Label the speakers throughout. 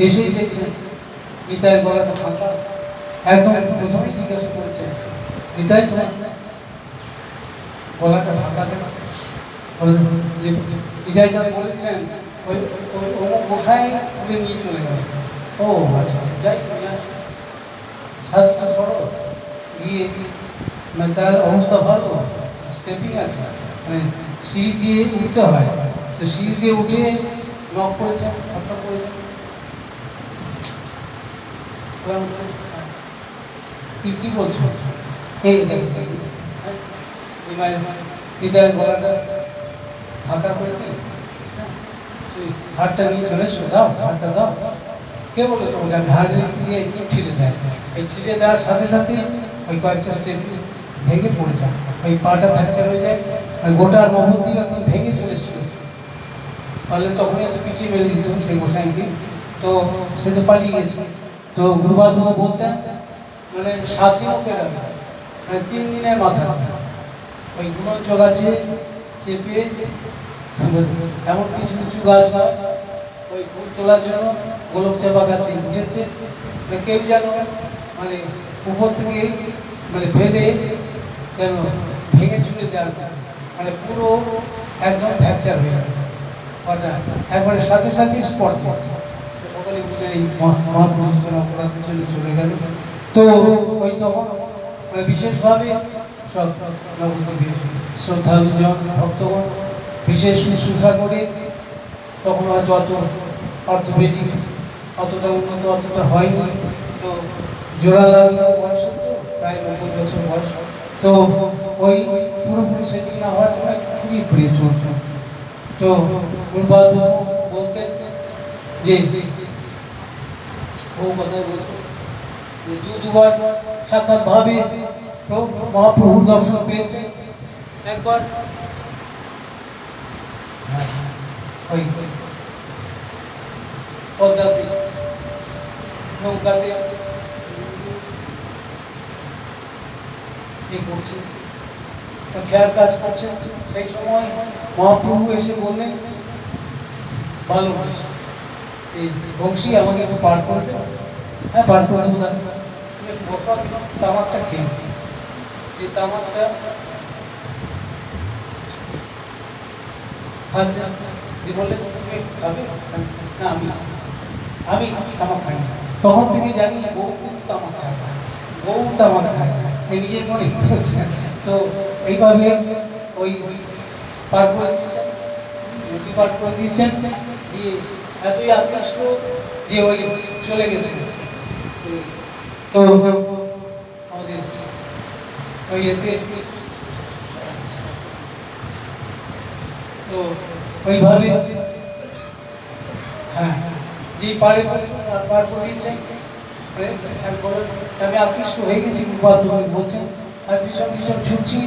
Speaker 1: এসেই দেখছেন নিতাইয়ের গলাটা ফাঁকা। একদম প্রথমেই জিজ্ঞাসা করেছেন, নিতাই তোমার গলাটা ফাঁকা কেন? নিতাই যা বলে দিলেন, ওই অমুক গোসাই তুলে নিয়ে চলে গেল। ও আচ্ছা, যাই নিয়ে আসি। সাধুটা সরল গিয়ে, মানে তার অবস্থা ভালো, স্টেপিং আছে, মানে সিঁড়ি দিয়ে উঠতে হয়, তো সিঁড়ি দিয়ে উঠে নক করেছেন, হত্যা করেছেন। কি বলছো? এই হৃদয়ের গলাটা ফাঁকা করে দিই, হাতটা নিয়ে চলে এসো, দাও হাতটা দাও। কে বলে তোমাকে? আমি হাড় দিয়ে একটু ছিঁড়ে দেয়, এই ছিঁড়ে দেওয়ার সাথে সাথে ওই কয়েকটা স্টেপ ভেঙে পড়ে যায়, ওই পাটা ফ্র্যাকচার হয়ে যায়, আর গোটা নবদ্বীপ একদম ভেঙে চলে এসেছিল। তাহলে তখনই এত পিছিয়ে মেরে দিত সেই গোসাইকে, তো সে তো পালিয়ে গেছে। তো গুরুবাদ বলতেন মানে 7 দিনও পেরাবে, মানে 3 দিনের মাথা ওই গুণজ গাছে চেপে, এমন কিছু কিছু গাছ নয়, ওই ফুল তোলার জন্য গোলক চাপা গাছে উঠেছে, কেউ যেন মানে উপর থেকে মানে ফেলে যেন ভেঙে চুড়ে দেওয়ার, মানে পুরো একদম ফ্র্যাকচার হয়ে গেল ওটা, একবারে সাথে সাথে স্পট। সকালে বুঝে এই মহাপুরুষজন অপরাধের জন্য চলে গেল। তো ওই তখন মানে বিশেষভাবে সব নবদ্বীপের শ্রদ্ধালুজন ভক্তগণ বিশেষ শুশ্রূষা করে, তখন হয়তো অত অর্থোপেডিক অতটা উন্নত অতটা হয়নি। তো জোড়া লাগলো বয়স তো প্রায় 90 বছর বয়স, তো ওই পুরোপুরি সেটিং না হওয়ার জন্য খুঁড়িয়ে খুঁড়িয়ে চলত। তো গুরুবাদ বলতেন যে ও কথাই বলতো যে দুবার সাক্ষাৎ ভাবে মহাপ্রভুর দর্শন পেয়েছে। একবার ওই পদ্মাতে নৌকাতে করছে, খেয়াল কাজ করছে, সেই সময় মহাপ্রভু এসে বললেন, ভালো এই বংশী আমাকে একটু পার করে দেবো? হ্যাঁ পার করে দেবো, তুমি বসার তামাকটা খেয়ে, যে তামাকটা আচ্ছা যে বললে তুমি একটু খাবে না, আমি তামাক খাই না। তখন থেকে জানি বউ কিন্তু তামাক খায় না, বউ তামাক খায় না, নিজের মনে করছে। তো এইভাবে ওই পার করে দিয়েছেন, নদী পার করে দিয়েছেন, দিয়ে এতই আকৃষ্ট যে ওই চলে গেছে। তো আমাদের ওই এতে তো ওইভাবে হ্যাঁ যে পারে পার করে দিয়েছেন, আমি আকৃষ্ট হয়ে গেছি বলছেন, আর ভীষণ ভীষণ ছুটছি,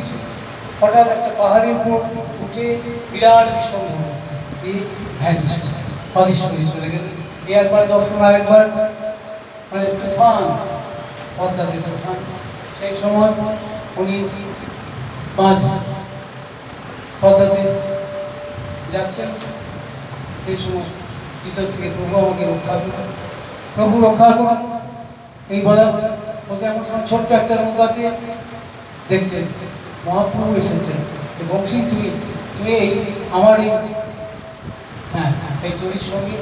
Speaker 1: হঠাৎ একটা পাহাড়ের উপর উঠে বিরাট বিসর্গ এই ভ্যানিস্ট অদৃশ্য হয়ে চলে গেল। এই একবার দর্শন, আরেকবার মানে তুফান, পদ্মাতে তুফান। সেই সময় উনি পদ্মাতে যাচ্ছেন, সেই সময় ভিতর থেকে প্রভু আমাকে রক্ষা করুন, প্রভু রক্ষা করুন এই বলা বলতে, এমন সময় ছোট্ট একটা নৌকাতে দেখছেন মহাপ্রভু এসেছেন, বংশী তুমি এই আমার এই হ্যাঁ এই তরির সঙ্গে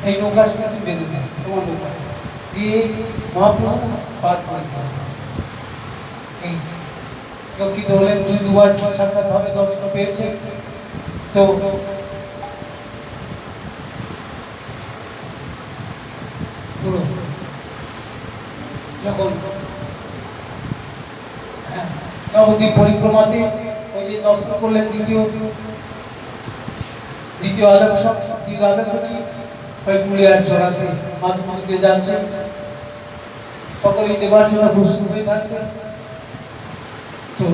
Speaker 1: এই নৌকার সঙ্গে তুমি বেঁধে দেন, তোমার নৌকা দিয়ে মহাপ্রভু পার করে দেন। এই রক্ষিত হলেন, 2বার সাক্ষাৎ ভাবে দর্শন পেয়েছে। তো যখন নবদ্বীপ পরিক্রমাতে ওই যে দর্শন করলেন দ্বিতীয় আলোকটি ওই পুলিয়ার চড়াতে মাধুমন্দিরে যাচ্ছেন, সকলেই দেবার জন্য প্রস্তুত হয়ে থাকতেন। তো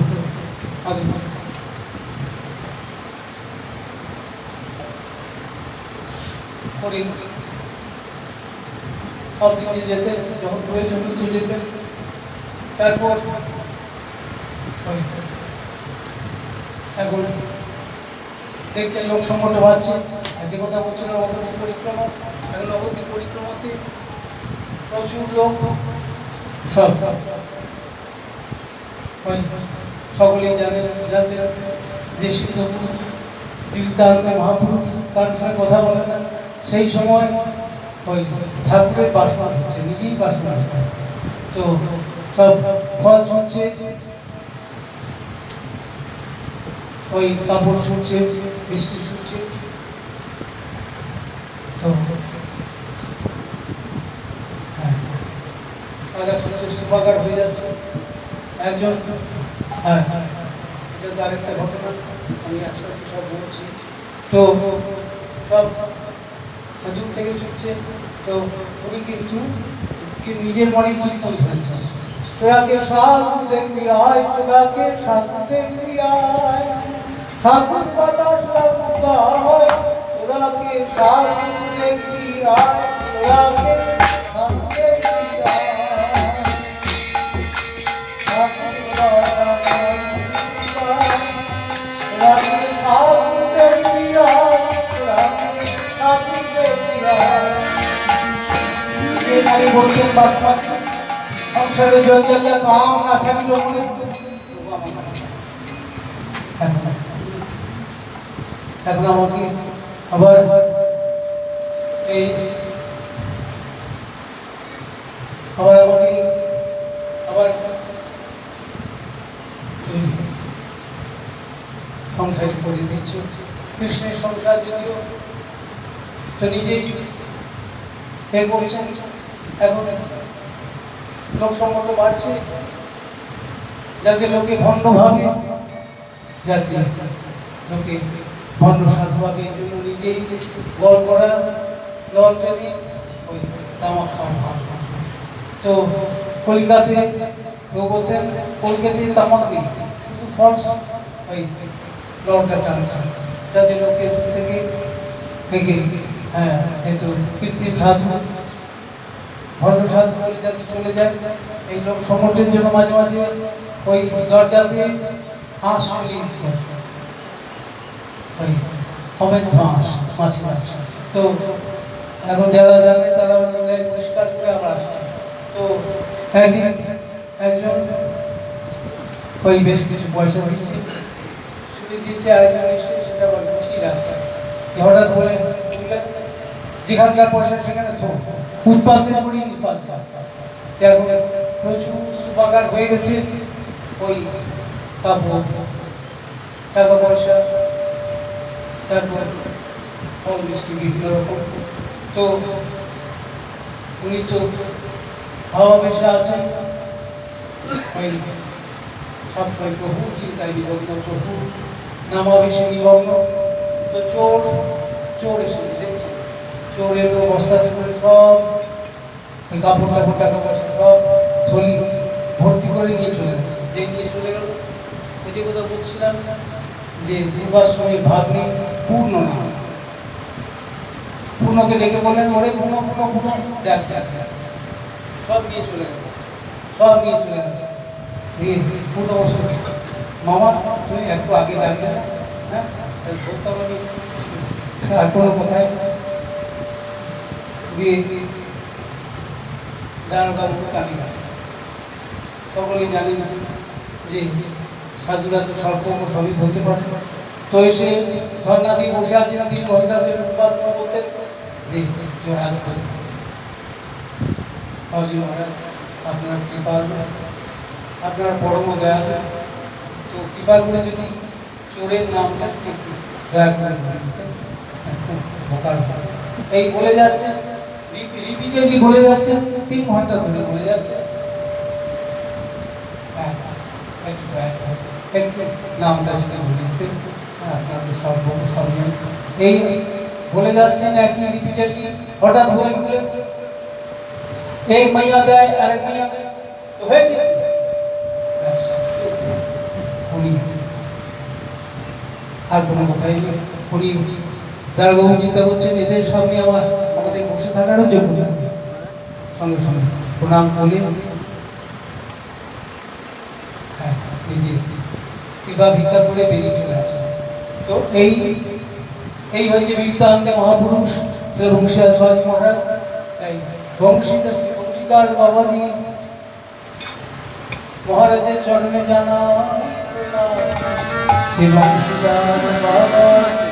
Speaker 1: সব দিকে যেতেন, যখন প্রয়োজন হতো যেতেন। তারপর এখন দেখছেন লোক সংকট বাড়ছে, যে কথা বলছিল নবদ্বীপ পরিক্রমা, এখন নবদ্বীপ পরিক্রমা থাকতে প্রচুর লোক সব ওই সকলেই জানেন জানতেন যে সিদ্ধপুরুষ বিবেকানন্দ মহাপুরুষ কারোর সঙ্গে কথা বলে না, সেই সময় ওই ঠাকুরের বাসনা হচ্ছে, নিজেই বাসনা হচ্ছে। তো সব ফল ছুটছে, ওই কাপড় ছুটছে, বৃষ্টি ছুটছে। তো আগা ছুটছে, স্তূপাকার হয়ে যাচ্ছে একজন। আর এটা তো আরেকটা ঘটনা, আমি একসাথে সব বলছি। তো সব দূর থেকে ছুটছে। তো উনি কিন্তু নিজের মনেই কীর্তন ধরেছে, তোরাকে সাধু দেখবি আয়, তোরাকে সাধু দেখবি আয়, ঠাকুর বাতাস লাগুদায়, তোরাকে সাধু দেখবি আয়, তোরাকে সাধু দেখবি আয়, ঠাকুর বাতাস তোরাকে সাধু দেখবি আয়, তোরাকে সাধু দেখবি আয়। আমি বলছেন বাসনা সংসারে জঞ্জালে কাম আছেন জমনে, এখন আমাকে আবার এই আমাকে আবার সংসার করে দিচ্ছ। কৃষ্ণের সংসার যদিও তো নিজেই এ করছেন, এখন লোকসঙ্গত বাড়ছে, যাতে লোকে ভণ্ড ভাবে, যাতে লোকে ভণ্ড সাধু ভাবে। এই জন্য নিজেই গল করা লল টেনে ওই তামাক খাওয়া ভাব। তো কলকাতায় বলতেন কলকাতায় তামাক নেই, শুধু ফলস ওই ললটা টানছে, যাতে লোকে দূর থেকে থেকে হ্যাঁ এই তো কৃত্রিম সাধু ভণ্ড সাধু বলে যাতে চলে যায়। এই লোক সমর্থের জন্য মাঝে মাঝে ওই দরজাতে হাঁস চলিয়ে দিতে, ওই অবৈধ হাঁস, মাছি মাছ। তো এখন যারা জানে তারা পরিষ্কার করে আবার আসছে। তো একদিন একজন ওই বেশ কিছু পয়সা দিয়েছে, ছুটি দিয়েছে, আরেকজন এসে সেটা আবার গুছিয়ে রাখছে। হঠাৎ বলে যেখানকার পয়সা সেখানে তো উৎপাদন করি, এখন প্রচুর স্তূপাকার হয়ে গেছে ওই কাপড়, টাকা পয়সা, তারপর ফল মিষ্টি বিভিন্ন রকম। তো উনি তো ভাবাবেশে আছেন, ওই সবসময় প্রভু চিন্তায় নিমগ্ন, প্রভু নামাবেশে নিমগ্ন। তো চোর এসেছে, দেখছেন চোর এলো বস্তাতে করে সব কাপড় টাপড় টাকা পয়সা সব থলি ভর্তি করে নিয়ে চলে গেল। যে নিয়ে চলে গেল, ওই যে কথা বলছিলাম যে পূর্বাশ্রমী ভাগ্নে পূর্ণ নাম, পূর্ণকে ডেকে বললেন, ওরে পূর্ণ পূর্ণ পূর্ণ দেখ দেখ দেখ, সব নিয়ে চলে গেল, সব নিয়ে চলে গেল। দিয়ে পূর্ণ বসে, মামা তুমি একটু আগে দাঁড়িয়ে না, হ্যাঁ ধরতাম আমি আর কোনো কোথায়। দিয়ে দারোগা কালী আছে, সকলেই জানি না যে সাধুরা তো স্বল্প সবই বলতে পারে। তো এসে ধর্ণা দিয়ে বসে আছেন, 3 ঘন্টা ধরে প্রার্থনা করতেন যে জয়হাত করে বাবুজি মহারাজ আপনার কৃপা, আপনার পরম দয়ালু, তো কৃপা করে যদি চোরের নামটা একটু দয়া করে এই বলে যাচ্ছে, রিপিটেডলি বলে যাচ্ছে, 3 ঘন্টা ধরে বলে যাচ্ছে, একটু নামটা যদি বলে দিতে আপনার তো সর্বজন এই বলে যাচ্ছেন একই রিপিটেডলি। হঠাৎ বলে বলে এক মাইয়া দেয় আরেক মাইয়া দেয়, তো হয়েছে উনি আর কোনো কথাই নেই। উনি দারোগা চিন্তা করছেন এদের সামনে আমাদের বসে থাকারও যোগ্যতা, সঙ্গে সঙ্গে প্রণাম বলে হ্যাঁ নিজে কৃপা ভিক্ষা করে বেরিয়ে চলে আসছে। তো এই হচ্ছে বিবেকানন্দ মহাপুরুষ শ্রী বংশীয়াজ মহারাজ। তাই বংশীদার বাবাজি মহারাজের চরণে জানা শ্রী বংশীদার বাবাজি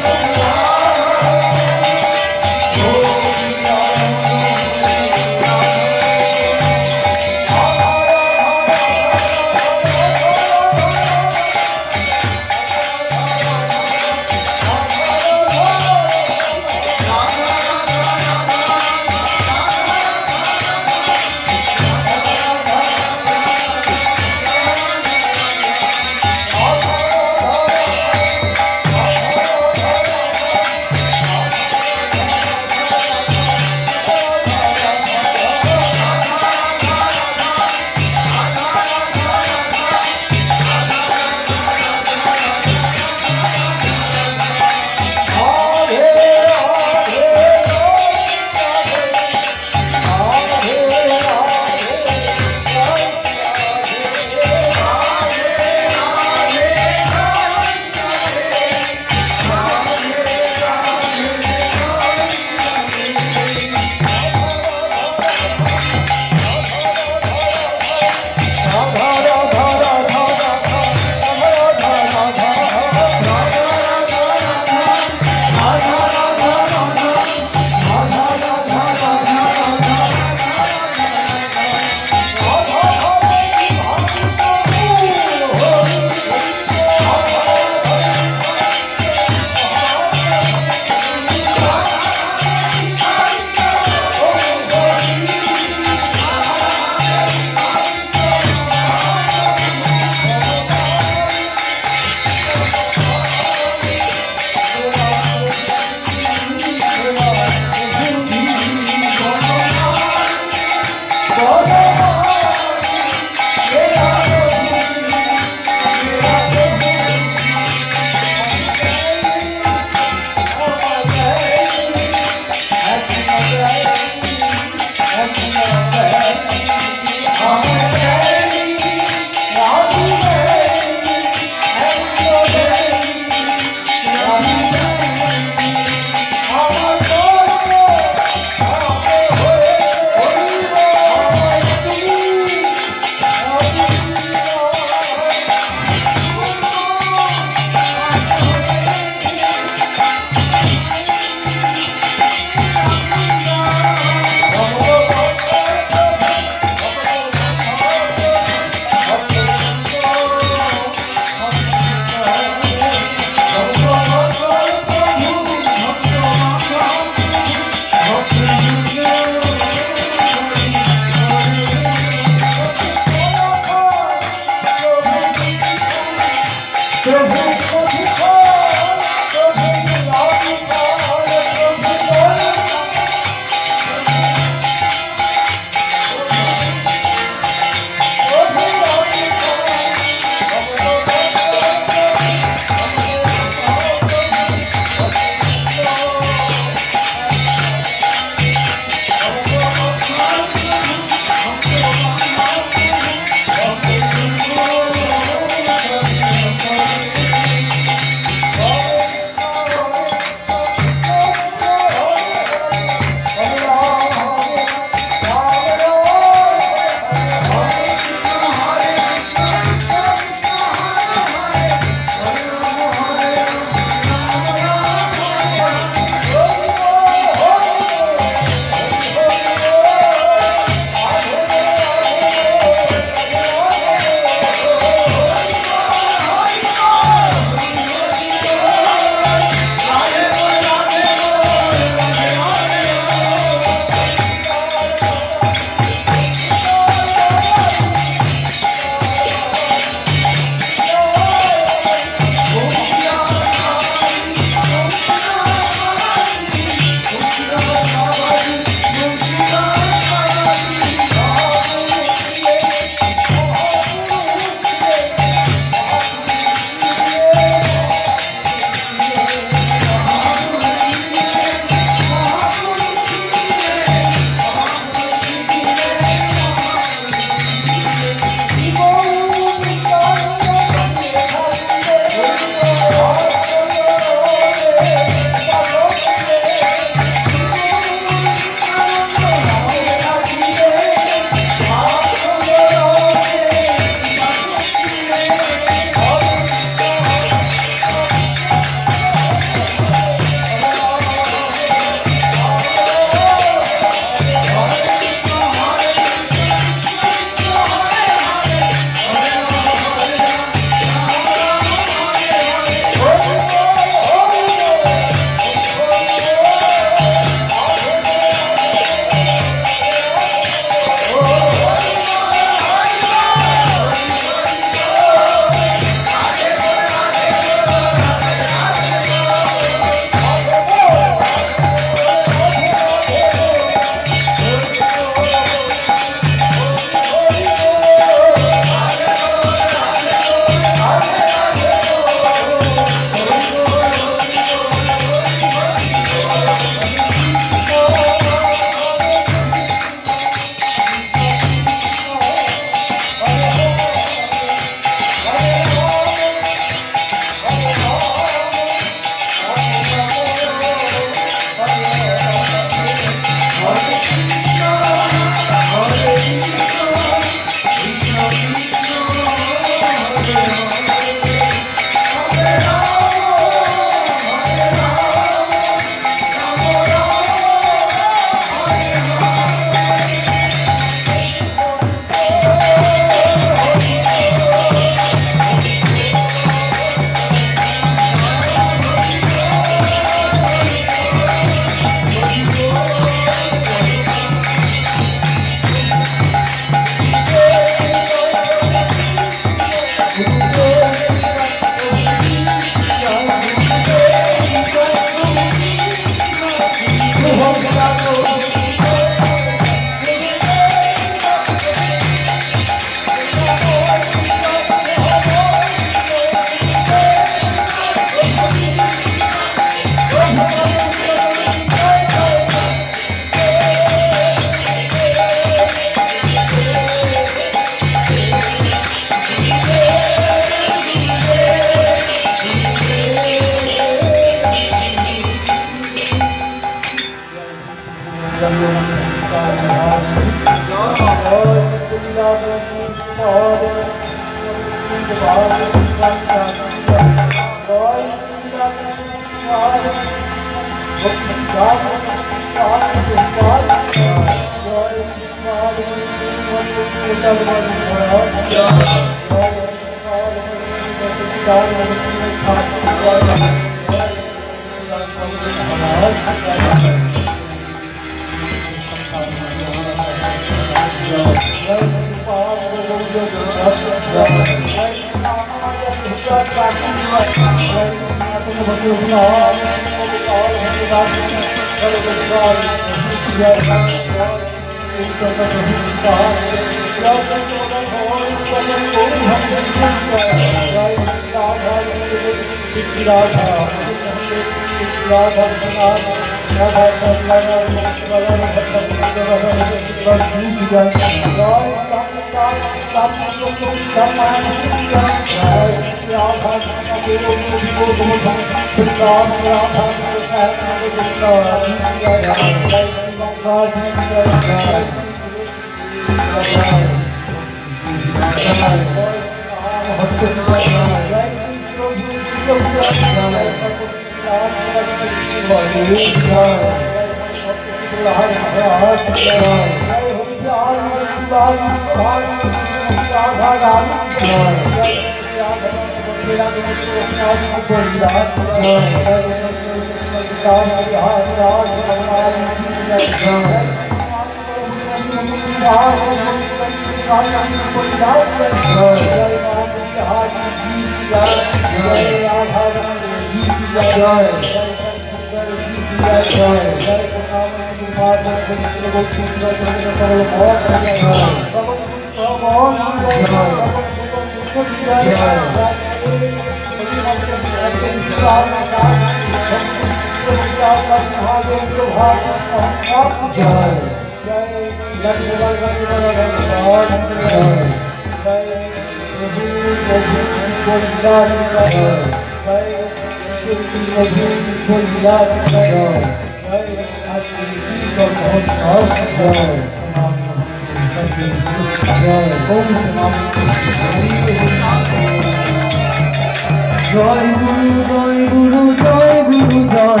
Speaker 2: জয় গুরু জয় গুরু জয় গুরু জয়